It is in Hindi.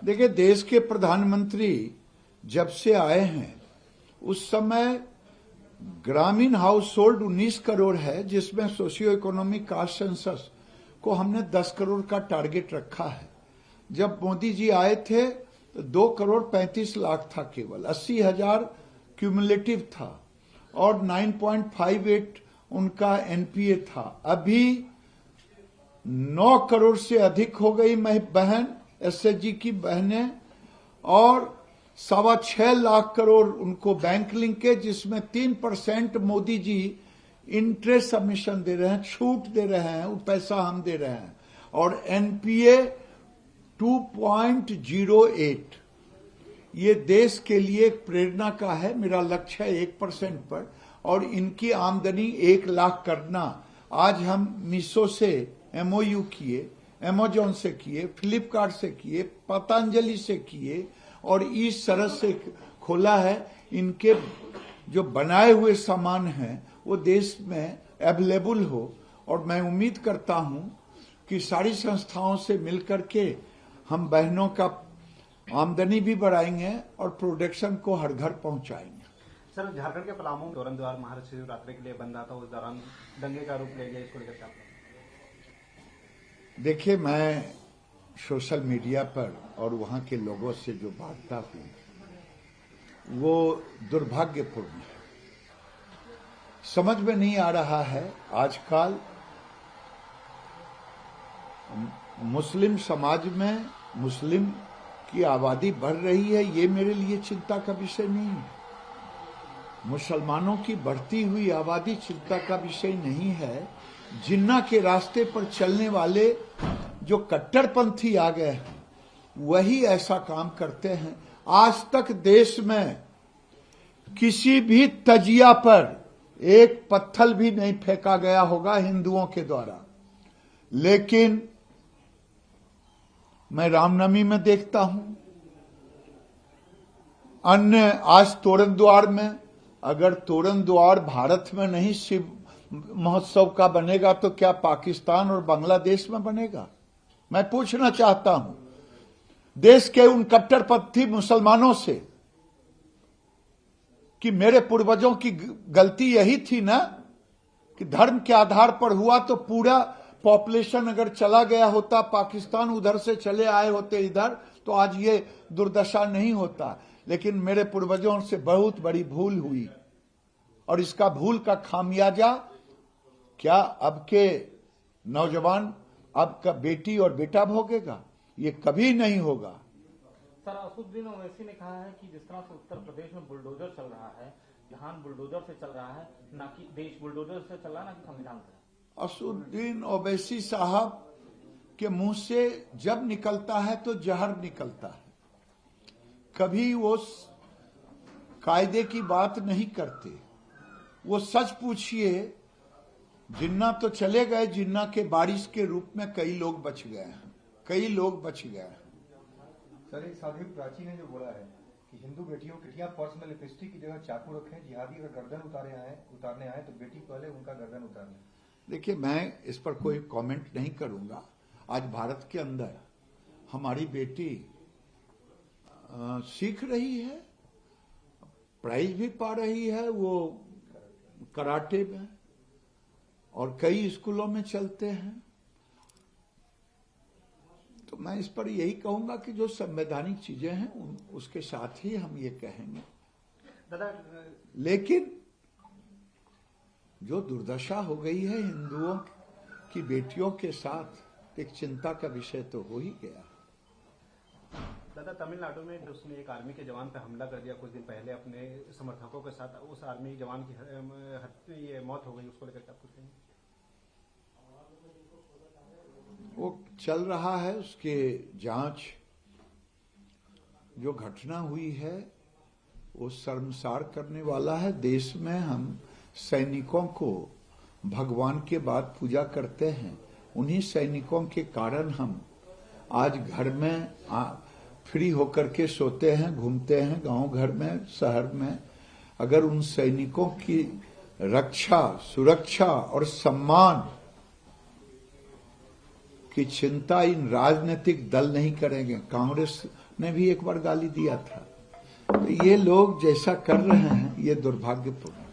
देखिए, देश के प्रधानमंत्री जब से आए हैं उस समय ग्रामीण हाउस होल्ड 19 करोड़ है, जिसमें सोशियो इकोनॉमिक कास्ट सेंसस को हमने 10 करोड़ का टारगेट रखा है। जब मोदी जी आए थे तो 2 करोड़ 35 लाख था, केवल 80,000 क्यूमुलेटिव था और 9.58 उनका एनपीए था। अभी 9 करोड़ से अधिक हो गई बहन एसएचजी की बहनें और 6.25 लाख करोड़ उनको बैंक लिंकेज, जिसमें 3% मोदी जी इंटरेस्ट सबमिशन दे रहे हैं, छूट दे रहे हैं, वो पैसा हम दे रहे हैं। और एनपीए 2.08, ये देश के लिए एक प्रेरणा का है। मेरा लक्ष्य है 1% पर, और इनकी आमदनी 1 लाख करना। आज हम मीशो से एमओयू किए, अमेजोन से किए, फ्लिपकार्ट से किए, पतंजलि से किए और इस तरह से खोला है। इनके जो बनाए हुए सामान हैं वो देश में अवेलेबल हो, और मैं उम्मीद करता हूं कि सारी संस्थाओं से मिलकर के हम बहनों का आमदनी भी बढ़ाएंगे और प्रोडक्शन को हर घर पहुंचाएंगे। सर, झारखंड के पलामू में तोरण द्वार महाशिवरात्रि के लिए बंद था, उस दौरान दंगे का रूप ले गया, इसको लेकर क्या? देखिए, मैं सोशल मीडिया पर और वहां के लोगों से जो वार्ता हुई वो दुर्भाग्यपूर्ण है। समझ में नहीं आ रहा है, आजकल मुस्लिम समाज में मुस्लिम की आबादी बढ़ रही है, ये मेरे लिए चिंता का विषय नहीं है। मुसलमानों की बढ़ती हुई आबादी चिंता का विषय नहीं है। जिन्ना के रास्ते पर चलने वाले जो कट्टरपंथी आ गए हैं वही ऐसा काम करते हैं। आज तक देश में किसी भी तजिया पर एक पत्थर भी नहीं फेंका गया होगा हिंदुओं के द्वारा, लेकिन मैं रामनवमी में देखता हूं, अन्य आज तोरण द्वार में, अगर तोरण द्वार भारत में नहीं शिव महोत्सव का बनेगा तो क्या पाकिस्तान और बांग्लादेश में बनेगा? मैं पूछना चाहता हूं देश के उन कट्टरपंथी मुसलमानों से कि मेरे पूर्वजों की गलती यही थी ना कि धर्म के आधार पर हुआ, तो पूरा पॉपुलेशन अगर चला गया होता पाकिस्तान, उधर से चले आए होते इधर, तो आज ये दुर्दशा नहीं होता। लेकिन मेरे पूर्वजों से बहुत बड़ी भूल हुई, और इसका भूल का खामियाजा क्या अब के नौजवान, अब का बेटी और बेटा भोगेगा? ये कभी नहीं होगा। सर, असुद्दीन ओवैसी ने कहा है कि जिस तरह से उत्तर प्रदेश में बुलडोजर चल रहा है, जहान बुलडोजर से चल रहा है, ना कि देश बुलडोजर से चल रहा है, ना कि संविधान से। असुद्दीन ओवैसी साहब के मुंह से जब निकलता है तो जहर निकलता है। कभी वो कायदे की बात नहीं करते। वो सच पूछिए, जिन्ना तो चले गए, जिन्ना के बारिश के रूप में कई लोग बच गए हैं, कई लोग बच गए हैं। सर, एक साध्वी प्राची ने जो बोला है कि हिंदू बेटियों किटियां पर्स में लिपस्टिक की जगह चाकू रखें, जिहादी अगर गर्दन उतारने आए तो बेटी पहले उनका गर्दन उतार लें। देखिए, मैं इस पर कोई कमेंट नहीं करूंगा। आज भारत के अंदर हमारी बेटी सीख रही है, प्राइज भी पा रही है, वो कराटे में और कई स्कूलों में चलते हैं। तो मैं इस पर यही कहूंगा कि जो संवैधानिक चीजें हैं उसके साथ ही हम ये कहेंगे। लेकिन जो दुर्दशा हो गई है हिंदुओं की बेटियों के साथ, एक चिंता का विषय तो हो ही गया। दादा, तमिलनाडु में उसने एक आर्मी के जवान पर हमला कर दिया कुछ दिन पहले अपने समर्थकों के साथ, उस आर्मी जवान की ये मौत हो गई, उसको लेकर क्या पूछेंगे? वो चल रहा है, उसके जांच। जो घटना हुई है वो शर्मसार करने वाला है। देश में हम सैनिकों को भगवान के बाद पूजा करते हैं। उन्हीं सैनिकों के कारण हम आज घर में फ्री होकर के सोते हैं, घूमते हैं गांव घर में, शहर में। अगर उन सैनिकों की रक्षा, सुरक्षा और सम्मान की चिंता इन राजनीतिक दल नहीं करेंगे, कांग्रेस ने भी एक बार गाली दिया था। तो ये लोग जैसा कर रहे हैं ये दुर्भाग्यपूर्ण है।